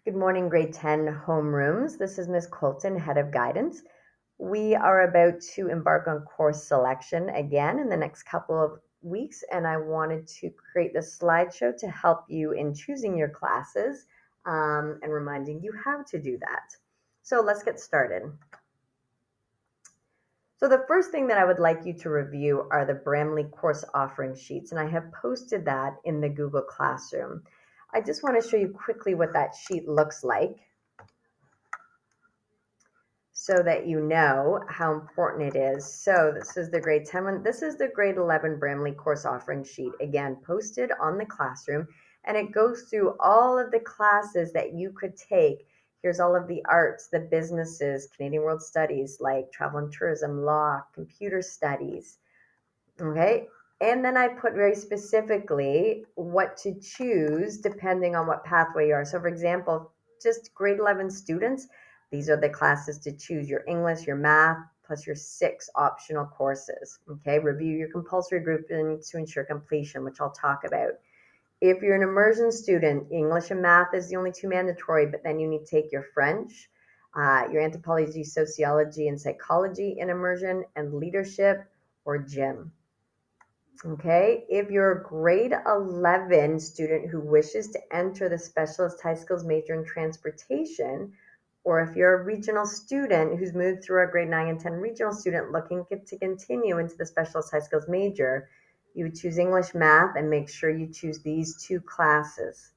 Good morning, grade 10 homerooms. This is Miss Colton, head of guidance. We are about to embark on course selection again in the next couple of weeks, and I wanted to create this slideshow to help you in choosing your classes and reminding you how to do that. So let's get started. So the first thing that I would like you to review are the Bramley course offering sheets, and I have posted that in the Google Classroom. I just want to show you quickly what that sheet looks like so that you know how important it is. So this is the grade 10 one. This is the grade 11 Bramley course offering sheet, again, posted on the Classroom, and it goes through all of the classes that you could take. Here's all of the arts, the businesses, Canadian World Studies, like travel and tourism, law, computer studies, okay? And then I put very specifically what to choose depending on what pathway you are. So for example, just grade 11 students, these are the classes to choose: your English, your math, plus your 6 optional courses. Okay, review your compulsory grouping to ensure completion, which I'll talk about. If you're an immersion student, English and math is the only 2 mandatory, but then you need to take your French, your anthropology, sociology, and psychology in immersion, and leadership or gym. Okay, if you're a grade 11 student who wishes to enter the specialist high skills major in transportation, or if you're a regional student who's moved through our grade 9 and 10 regional student looking to continue into the specialist high skills major, you would choose English, math, and make sure you choose these 2 classes.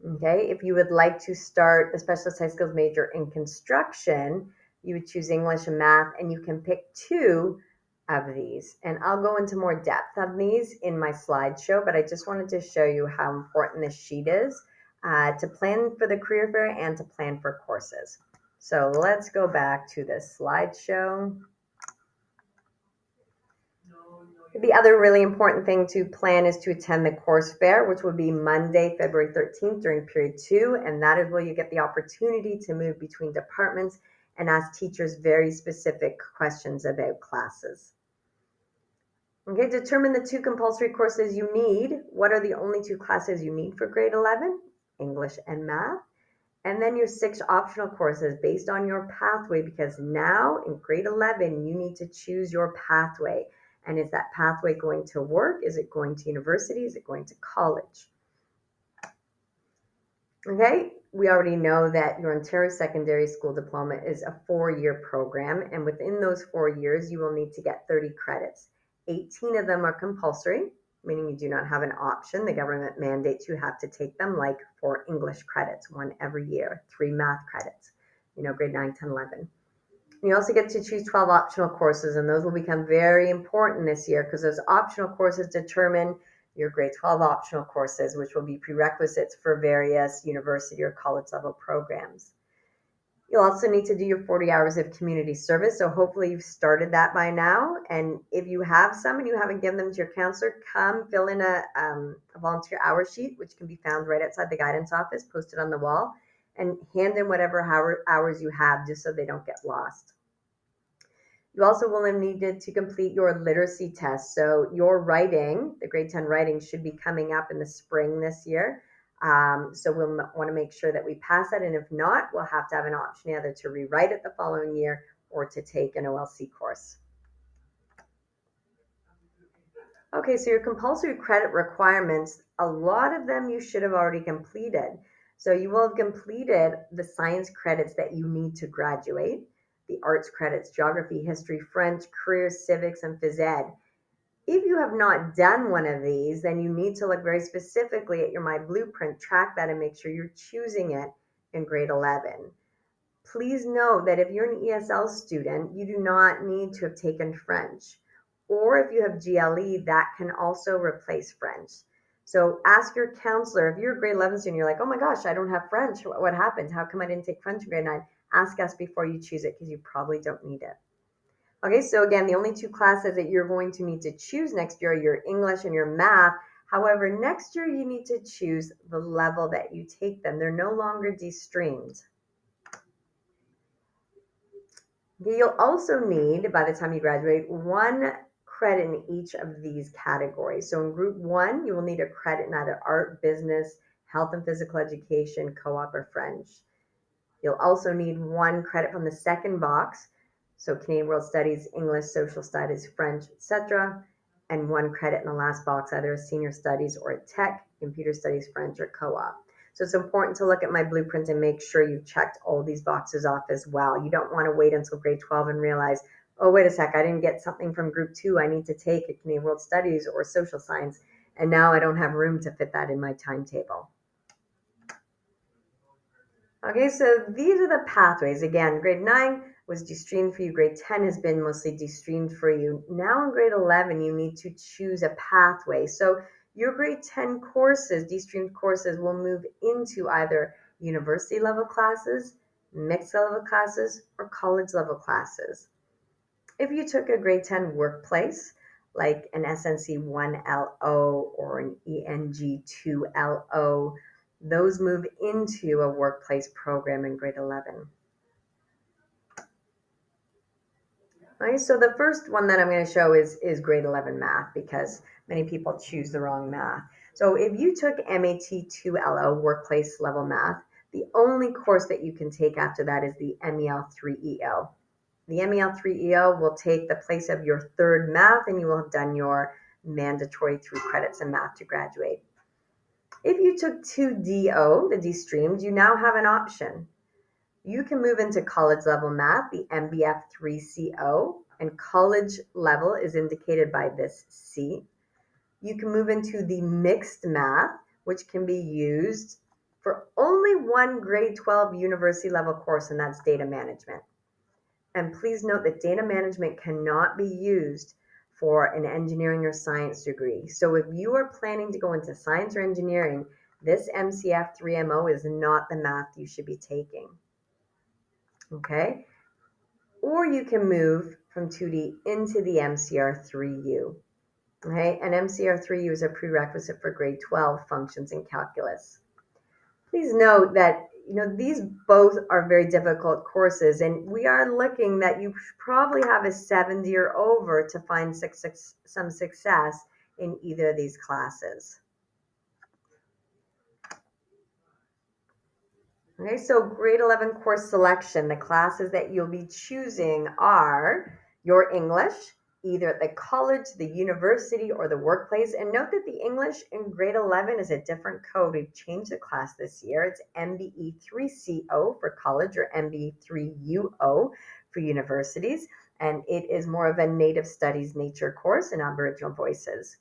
Okay, if you would like to start the specialist high skills major in construction, you would choose English and math, and you can pick 2 of these. And I'll go into more depth on these in my slideshow, but I just wanted to show you how important this sheet is to plan for the career fair and to plan for courses. So let's go back to this slideshow. The other really important thing to plan is to attend the course fair, which will be Monday, February 13th during period 2. And that is where you get the opportunity to move between departments and ask teachers very specific questions about classes. Okay, determine the 2 compulsory courses you need. What are the only 2 classes you need for grade 11? English and math. And then your 6 optional courses based on your pathway, because now in grade 11, you need to choose your pathway. And is that pathway going to work? Is it going to university? Is it going to college? Okay, we already know that your Ontario Secondary School Diploma is a 4-year program. And within those 4 years, you will need to get 30 credits. 18 of them are compulsory, meaning you do not have an option. The government mandates you have to take them, like 4 English credits, 1 every year, 3 math credits, grade 9, 10, 11. You also get to choose 12 optional courses, and those will become very important this year because those optional courses determine your grade 12 optional courses, which will be prerequisites for various university or college level programs. You'll also need to do your 40 hours of community service. So hopefully you've started that by now. And if you have some and you haven't given them to your counselor, come fill in a volunteer hour sheet, which can be found right outside the guidance office, posted on the wall, and hand in whatever hours you have just so they don't get lost. You also will have needed to complete your literacy test. So your writing, the grade 10 writing, should be coming up in the spring this year. So we'll want to make sure that we pass that. And if not, we'll have to have an option either to rewrite it the following year or to take an OLC course. Okay, so your compulsory credit requirements, a lot of them you should have already completed. So you will have completed the science credits that you need to graduate, the arts credits, geography, history, French, career, civics, and phys ed. If you have not done one of these, then you need to look very specifically at your My Blueprint, track that, and make sure you're choosing it in grade 11. Please note that if you're an ESL student, you do not need to have taken French. Or if you have GLE, that can also replace French. So ask your counselor. If you're a grade 11 student, you're like, oh my gosh, I don't have French. What happened? How come I didn't take French in grade 9? Ask us before you choose it because you probably don't need it. Okay, so again, the only 2 classes that you're going to need to choose next year are your English and your math. However, next year you need to choose the level that you take them. They're no longer de-streamed. You'll also need, by the time you graduate, 1 credit in each of these categories. So in group 1, you will need a credit in either art, business, health and physical education, co-op, or French. You'll also need 1 credit from the second box, so Canadian World Studies, English, Social Studies, French, etc., and 1 credit in the last box, either a Senior Studies or a Tech, Computer Studies, French, or Co-op. So it's important to look at my blueprint and make sure you've checked all these boxes off as well. You don't want to wait until grade 12 and realize, oh, wait a sec, I didn't get something from group 2. I need to take a Canadian World Studies or Social Science, and now I don't have room to fit that in my timetable. Okay, so these are the pathways. Again, grade 9 was de-streamed for you. Grade 10 has been mostly de-streamed for you. Now in grade 11, you need to choose a pathway. So your grade 10 courses, de-streamed courses, will move into either university level classes, mixed level classes, or college level classes. If you took a grade 10 workplace, like an SNC 1LO or an ENG 2LO, those move into a workplace program in grade 11. Okay, so the first one that I'm going to show is grade 11 math, because many people choose the wrong math. So if you took MAT 2LO, workplace level math, the only course that you can take after that is the MEL 3EO. The MEL 3EO will take the place of your third math, and you will have done your mandatory 3 credits in math to graduate. If you took 2DO, the de-streamed, you now have an option. You can move into college level math, the MBF 3CO, and college level is indicated by this C. You can move into the mixed math, which can be used for only 1 grade 12 university level course, and that's data management. And please note that data management cannot be used for an engineering or science degree. So if you are planning to go into science or engineering, this MCF 3MO is not the math you should be taking. Okay? Or you can move from 2D into the MCR 3U. Okay? And MCR 3U is a prerequisite for grade 12 functions in calculus. Please note that these both are very difficult courses, and we are looking that you probably have a 70 or over to find some success in either of these classes. Okay, so grade 11 course selection, the classes that you'll be choosing are your English, either at the college, the university, or the workplace. And note that the English in grade 11 is a different code. We've changed the class this year. It's MBE 3CO for college, or MBE 3UO for universities. And it is more of a native studies nature course in Aboriginal voices.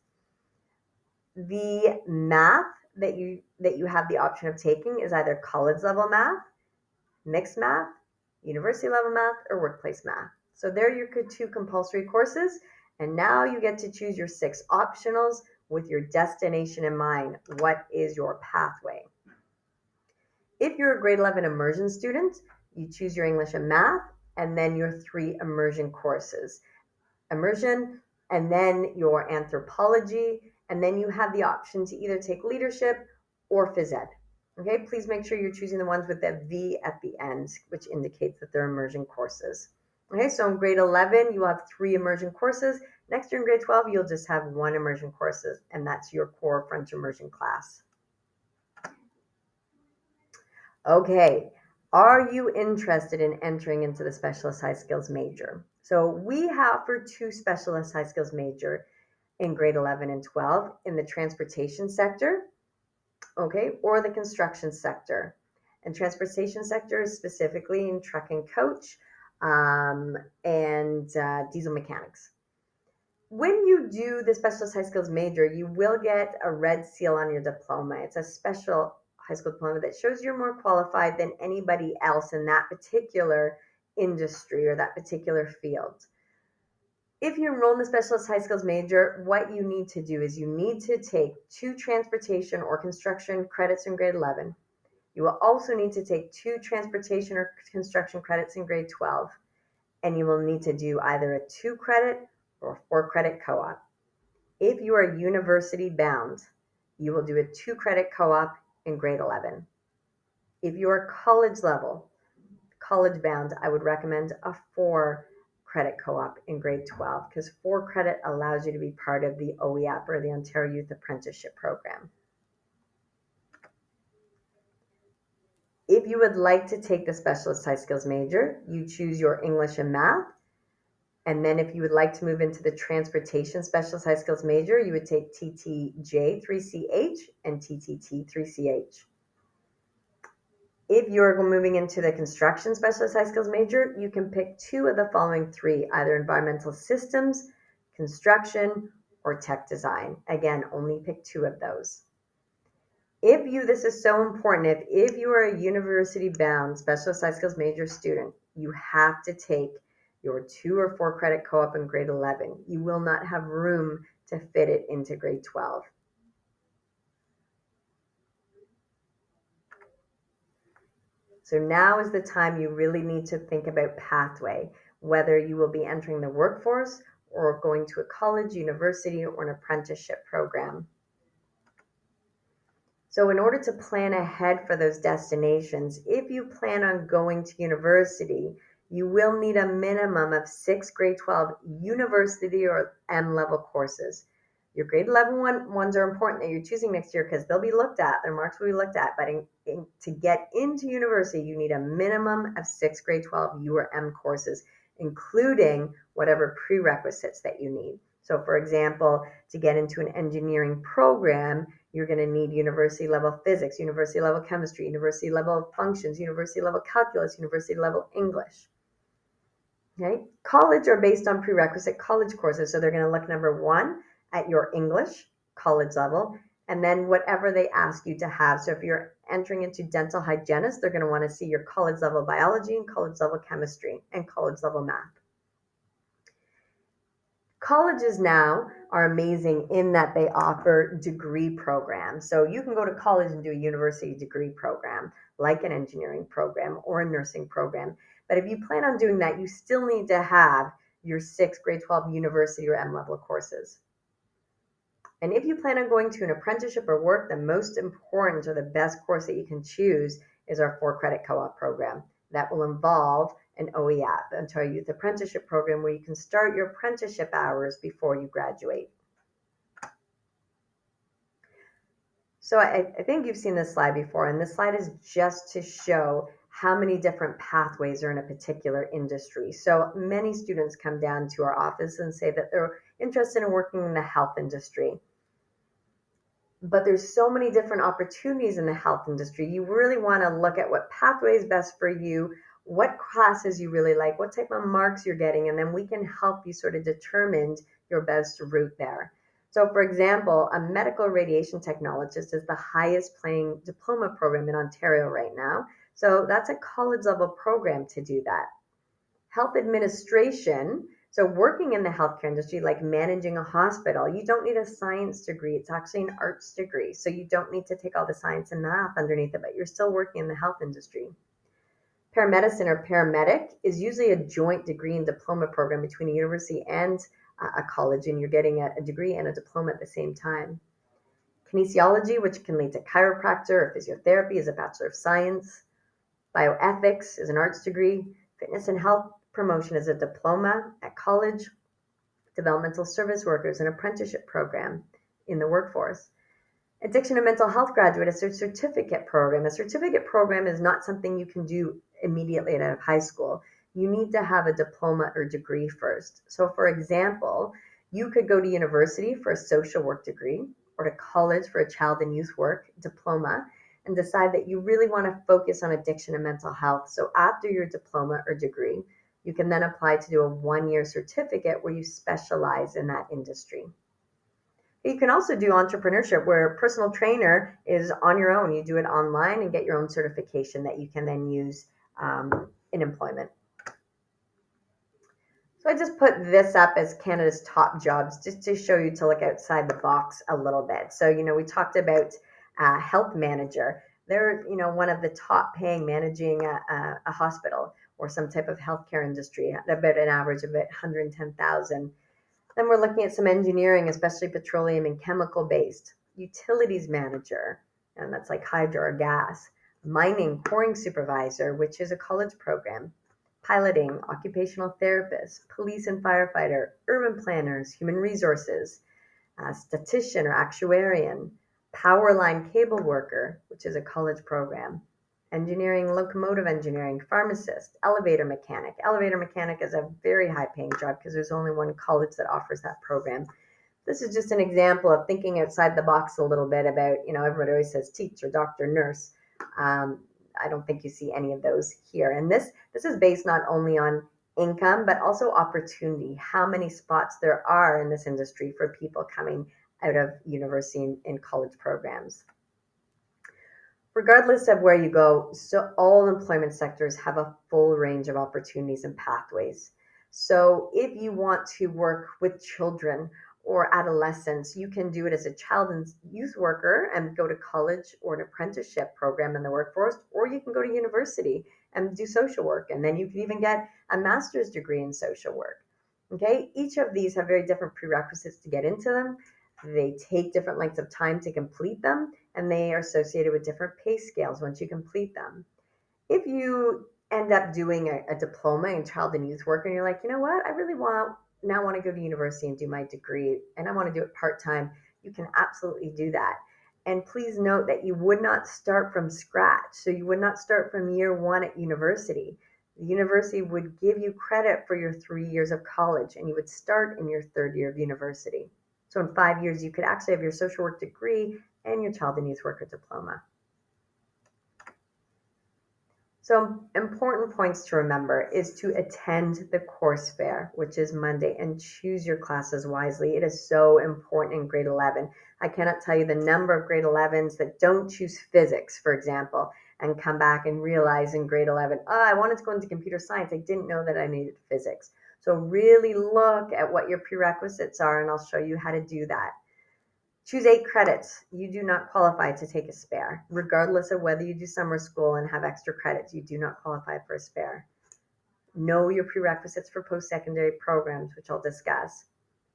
The math that you have the option of taking is either college level math, mixed math, university level math, or workplace math. So there are your 2 compulsory courses, and now you get to choose your 6 optionals with your destination in mind. What is your pathway? If you're a grade 11 immersion student, you choose your English and math, and then your 3 immersion courses. Immersion, and then your anthropology, and then you have the option to either take leadership or phys ed. Okay, please make sure you're choosing the ones with that V at the end, which indicates that they're immersion courses. Okay, so in grade 11, you have 3 immersion courses. Next year in grade 12, you'll just have 1 immersion courses, and that's your core French immersion class. Okay, are you interested in entering into the specialist high skills major? So we have for 2 specialist high skills major in grade 11 and 12 in the transportation sector, okay, or the construction sector. And transportation sector is specifically in truck and coach and diesel mechanics. When you do the specialist high skills major, you will get a red seal on your diploma. It's a special high school diploma that shows you're more qualified than anybody else in that particular industry or that particular field. If you enroll in the specialist high skills major, what you need to do is you need to take 2 transportation or construction credits in grade 11. You will also need to take 2 transportation or construction credits in grade 12. And you will need to do either a 2 credit or 4 credit co-op. If you are university bound, you will do a 2 credit co-op in grade 11. If you are college level, college bound, I would recommend a 4 credit co-op in grade 12, because 4 credit allows you to be part of the OEAP, or the Ontario Youth Apprenticeship Program. If you would like to take the specialist high skills major, you choose your English and math. And then if you would like to move into the transportation specialist high skills major, you would take TTJ 3CH and TTT 3CH. If you're moving into the construction specialist high skills major, you can pick two of the following three, either environmental systems, construction, or tech design. Again, only pick two of those. This is so important, if you are a university-bound specialist high skills major student, you have to take your 2 or 4 credit co-op in grade 11. You will not have room to fit it into grade 12. So now is the time you really need to think about pathway, whether you will be entering the workforce or going to a college, university, or an apprenticeship program. So in order to plan ahead for those destinations, if you plan on going to university, you will need a minimum of 6 grade 12 university or M-level courses. Your grade 11 ones are important that you're choosing next year because they'll be looked at, their marks will be looked at, but to get into university, you need a minimum of 6 grade 12 U or M courses, including whatever prerequisites that you need. So for example, to get into an engineering program, you're going to need university level physics, university level chemistry, university level functions, university level calculus, university level English. Okay, college are based on prerequisite college courses. So they're going to look, number one, at your English college level, and then whatever they ask you to have. So if you're entering into dental hygienist, they're going to want to see your college level biology and college level chemistry and college level math. Colleges now are amazing in that they offer degree programs. So you can go to college and do a university degree program, like an engineering program or a nursing program. But if you plan on doing that, you still need to have your 6 grade 12 university or M-level courses. And if you plan on going to an apprenticeship or work, the most important or the best course that you can choose is our 4 credit co-op program. That will involve an OEAP, Ontario Youth Apprenticeship Program, where you can start your apprenticeship hours before you graduate. So I think you've seen this slide before, and this slide is just to show how many different pathways are in a particular industry. So many students come down to our office and say that they're interested in working in the health industry. But there's so many different opportunities in the health industry. You really want to look at what pathway is best for you, what classes you really like, what type of marks you're getting, and then we can help you sort of determine your best route there. So for example, a medical radiation technologist is the highest paying diploma program in Ontario right now. So that's a college level program to do that. Health administration, so working in the healthcare industry, like managing a hospital, you don't need a science degree. It's actually an arts degree. So you don't need to take all the science and math underneath it, but you're still working in the health industry. Paramedicine or paramedic is usually a joint degree and diploma program between a university and a college, and you're getting a degree and a diploma at the same time. Kinesiology, which can lead to chiropractor or physiotherapy, is a Bachelor of Science. Bioethics is an arts degree. Fitness and health promotion is a diploma at college. Developmental service workers, an apprenticeship program in the workforce. Addiction and mental health graduate is a certificate program. A certificate program is not something you can do immediately out of high school. You need to have a diploma or degree first. So for example, you could go to university for a social work degree or to college for a child and youth work diploma and decide that you really want to focus on addiction and mental health. So after your diploma or degree, you can then apply to do a 1-year certificate where you specialize in that industry. You can also do entrepreneurship, where a personal trainer is on your own. You do it online and get your own certification that you can then use in employment. So I just put this up as Canada's top jobs, just to show you to look outside the box a little bit. So, we talked about health manager. They're, one of the top paying managing a hospital or some type of healthcare industry, about an average of about 110,000. Then we're looking at some engineering, especially petroleum and chemical based. Utilities manager, and that's like hydro or gas. Mining, pouring supervisor, which is a college program. Piloting, occupational therapist, police and firefighter, urban planners, human resources, statistician or actuarian, power line cable worker, which is a college program, engineering, locomotive engineering, pharmacist, elevator mechanic. Elevator mechanic is a very high paying job because there's only one college that offers that program. This is just an example of thinking outside the box a little bit about, everybody always says teacher, doctor, nurse. I don't think you see any of those here. And this is based not only on income, but also opportunity, how many spots there are in this industry for people coming out of university and college programs. Regardless of where you go, so all employment sectors have a full range of opportunities and pathways. So if you want to work with children or adolescents, you can do it as a child and youth worker and go to college or an apprenticeship program in the workforce, or you can go to university and do social work. And then you can even get a master's degree in social work. Okay, each of these have very different prerequisites to get into them. They take different lengths of time to complete them, and they are associated with different pay scales once you complete them. If you end up doing a diploma in child and youth work and you're like, you know what, I really want to go to university and do my degree and I want to do it part-time, you can absolutely do that. And please note that you would not start from scratch. So you would not start from year one at university. The university would give you credit for your 3 years of college and you would start in your third year of university. So in 5 years, you could actually have your social work degree and your child and youth worker diploma. So important points to remember is to attend the course fair, which is Monday, and choose your classes wisely. It is so important in grade 11. I cannot tell you the number of grade 11s that don't choose physics, for example, and come back and realize in grade 11, I wanted to go into computer science. I didn't know that I needed physics. So really look at what your prerequisites are, and I'll show you how to do that. Choose 8 credits. You do not qualify to take a spare. Regardless of whether you do summer school and have extra credits, you do not qualify for a spare. Know your prerequisites for post-secondary programs, which I'll discuss.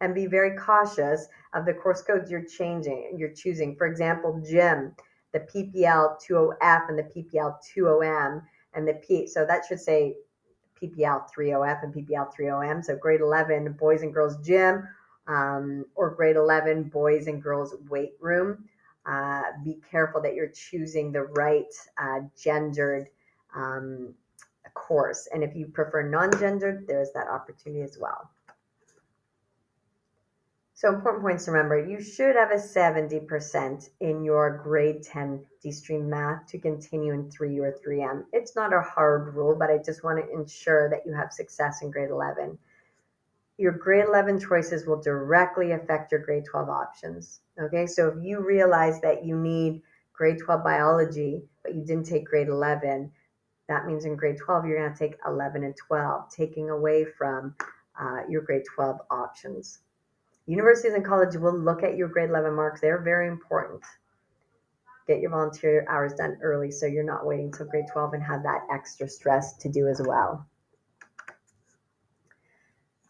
And be very cautious of the course codes you're choosing. For example, gym, the PPL 20F and the PPL 20M, and so that should say PPL 30F and PPL 30M. So grade 11, boys and girls gym, or grade 11 boys and girls weight room. Be careful that you're choosing the right gendered course. And if you prefer non-gendered, there's that opportunity as well. So important points to remember, you should have a 70% in your grade 10 D-Stream math to continue in 3 or 3M. It's not a hard rule, but I just want to ensure that you have success in grade 11. Your grade 11 choices will directly affect your grade 12 options. Okay, so if you realize that you need grade 12 biology, but you didn't take grade 11, that means in grade 12, you're going to take 11 and 12, taking away from your grade 12 options. Universities and colleges will look at your grade 11 marks. They're very important. Get your volunteer hours done early so you're not waiting till grade 12 and have that extra stress to do as well.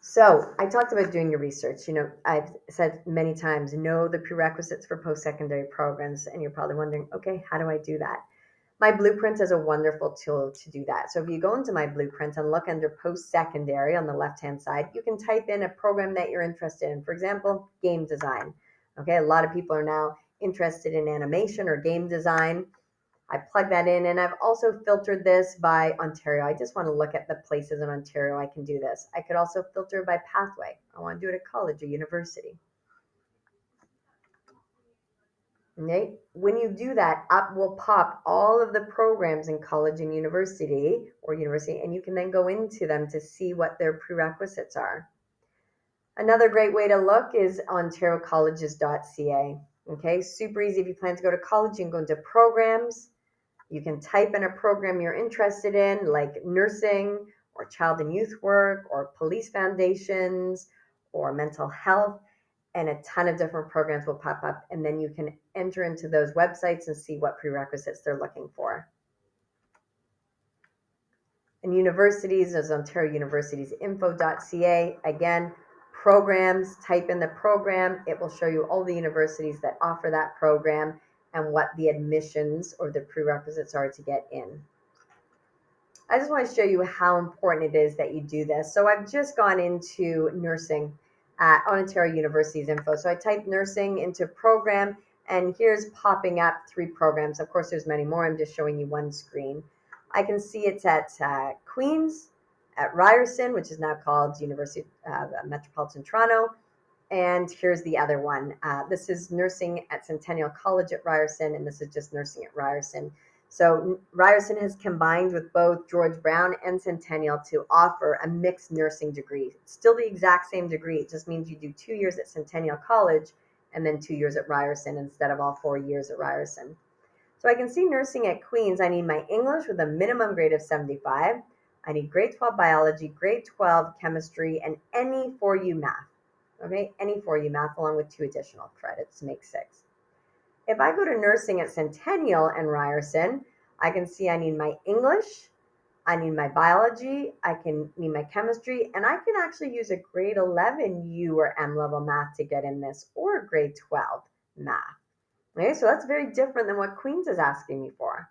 So I talked about doing your research. I've said many times, know the prerequisites for post-secondary programs, and you're probably wondering, okay, how do I do that? My blueprint is a wonderful tool to do that. So if you go into my blueprint and look under post-secondary on the left-hand side, you can type in a program that you're interested in. For example, game design. Okay, a lot of people are now interested in animation or game design. I plug that in, and I've also filtered this by Ontario. I just want to look at the places in Ontario I can do this. I could also filter by pathway. I want to do it at college or university. Okay. When you do that, up will pop all of the programs in college and university, and you can then go into them to see what their prerequisites are. Another great way to look is ontariocolleges.ca. Okay, super easy. If you plan to go to college, you can go into programs. You can type in a program you're interested in, like nursing or child and youth work or police foundations or mental health, and a ton of different programs will pop up, and then you can enter into those websites and see what prerequisites they're looking for. And universities, there's Ontario Universities info.ca. Again, programs, type in the program. It will show you all the universities that offer that program and what the admissions or the prerequisites are to get in. I just want to show you how important it is that you do this. So I've just gone into nursing at Ontario University's info. So I typed nursing into program, And here's popping up 3 programs. Of course, there's many more. I'm just showing you one screen. I can see it's at Queen's, at Ryerson, which is now called University Metropolitan Toronto. And here's the other one. This is nursing at Centennial College at Ryerson, and this is just nursing at Ryerson. So Ryerson has combined with both George Brown and Centennial to offer a mixed nursing degree. It's still the exact same degree. It just means you do 2 years at Centennial College and then 2 years at Ryerson instead of all 4 years at Ryerson. So I can see nursing at Queen's, I need my English with a minimum grade of 75. I need grade 12 biology, grade 12 chemistry, and any 4U math. Okay, any 4U math along with 2 additional credits to make 6. If I go to nursing at Centennial and Ryerson, I can see I need my English, I need my biology, need my chemistry, and I can actually use a grade 11 U or M level math to get in this, or grade 12 math. Okay, so that's very different than what Queen's is asking me for.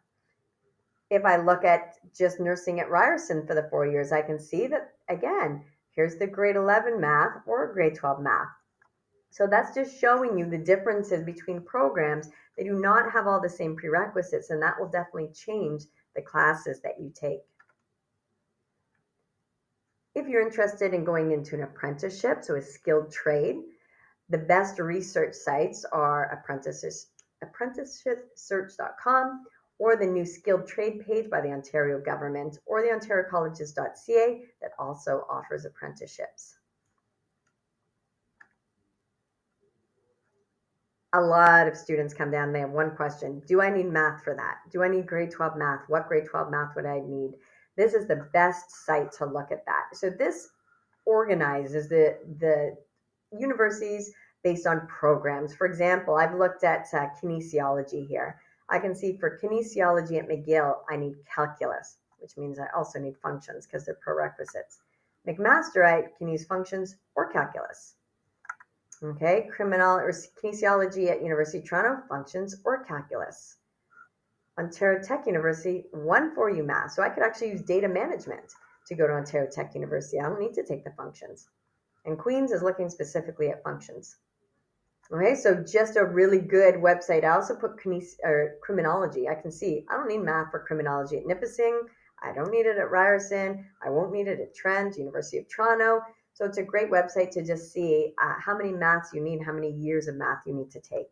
If I look at just nursing at Ryerson for the 4 years, I can see that, again, here's the grade 11 math or grade 12 math. So that's just showing you the differences between programs. They do not have all the same prerequisites, and that will definitely change the classes that you take. If you're interested in going into an apprenticeship, so a skilled trade, the best research sites are apprenticeshipsearch.com or the new skilled trade page by the Ontario government, or the ontariocolleges.ca that also offers apprenticeships. A lot of students come down, they have one question: do I need math for that? Do I need grade 12 math? What grade 12 math would I need? This is the best site to look at that. So this organizes the universities based on programs. For example, I've looked at kinesiology here. I can see for kinesiology at McGill, I need calculus, which means I also need functions because they're prerequisites. McMaster, I can use functions or calculus. Okay, kinesiology at University of Toronto, functions or calculus. Ontario Tech University, 1 4U math. So I could actually use data management to go to Ontario Tech University. I don't need to take the functions. And Queen's is looking specifically at functions. Okay, so just a really good website. I also put criminology. I can see I don't need math for criminology at Nipissing. I don't need it at Ryerson. I won't need it at Trent, University of Toronto. So it's a great website to just see how many maths you need, how many years of math you need to take.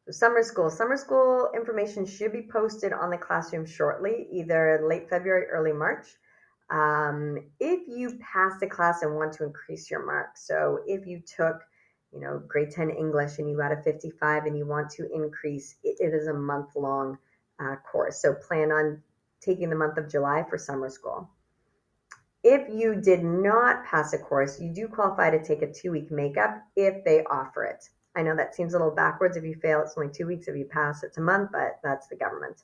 So summer school information should be posted on the classroom shortly, either late February, early March. If you pass the class and want to increase your marks, so if you took, grade 10 English and you got a 55 and you want to increase, it is a month-long course. So plan on taking the month of July for summer school. If you did not pass a course, you do qualify to take a 2-week makeup if they offer it. I know that seems a little backwards. If you fail, it's only 2 weeks. If you pass, it's a month, but that's the government.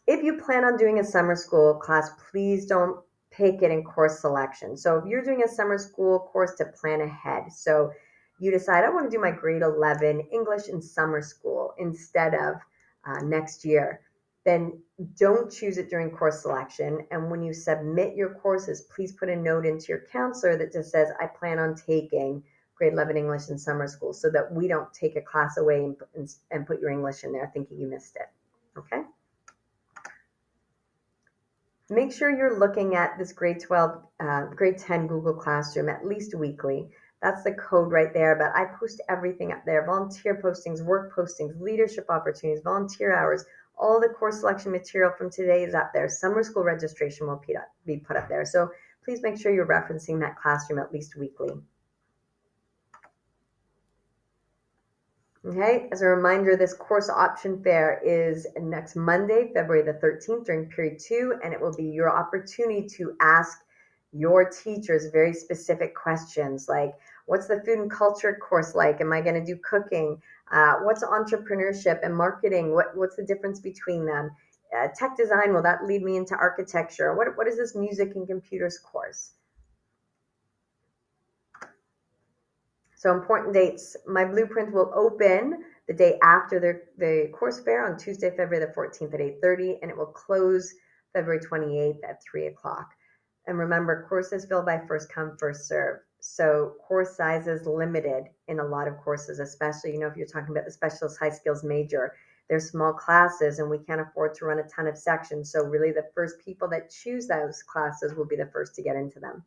If you plan on doing a summer school class, please don't pick it in course selection. So if you're doing a summer school course, to plan ahead. So you decide, I want to do my grade 11 English in summer school instead of next year. Then don't choose it during course selection. And when you submit your courses, please put a note into your counselor that just says, I plan on taking grade 11 English in summer school, so that we don't take a class away and put your English in there thinking you missed it. Okay? Make sure you're looking at this grade 12, grade 10 Google Classroom at least weekly. That's the code right there, but I post everything up there: volunteer postings, work postings, leadership opportunities, volunteer hours. All the course selection material from today is up there. Summer school registration will be put up there. So please make sure you're referencing that classroom at least weekly. Okay, as a reminder, this course option fair is next Monday, February the 13th during period 2, and it will be your opportunity to ask your teachers very specific questions like, what's the food and culture course like? Am I going to do cooking? What's entrepreneurship and marketing? What's the difference between them? Tech design, will that lead me into architecture? What is this music and computers course? So important dates: my blueprint will open the day after the course fair on Tuesday, February the 14th at 8:30, and it will close February 28th at 3 o'clock. And remember, courses filled by first come, first serve. So course size is limited in a lot of courses, especially, if you're talking about the specialist high skills major, they're small classes and we can't afford to run a ton of sections. So really the first people that choose those classes will be the first to get into them.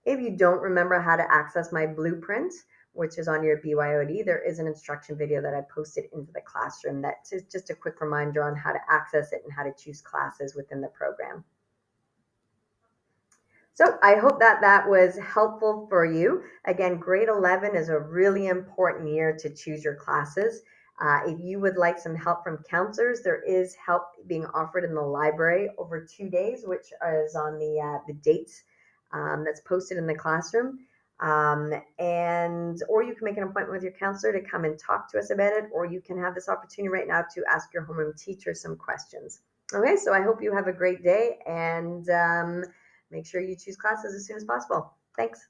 If you don't remember how to access my blueprint, which is on your BYOD, there is an instruction video that I posted into the classroom that is just a quick reminder on how to access it and how to choose classes within the program. So I hope that that was helpful for you. Again, grade 11 is a really important year to choose your classes. If you would like some help from counselors, there is help being offered in the library over 2 days, which is on the dates that's posted in the classroom. And or you can make an appointment with your counselor to come and talk to us about it, or you can have this opportunity right now to ask your homeroom teacher some questions. Okay, so I hope you have a great day, and make sure you choose classes as soon as possible. Thanks.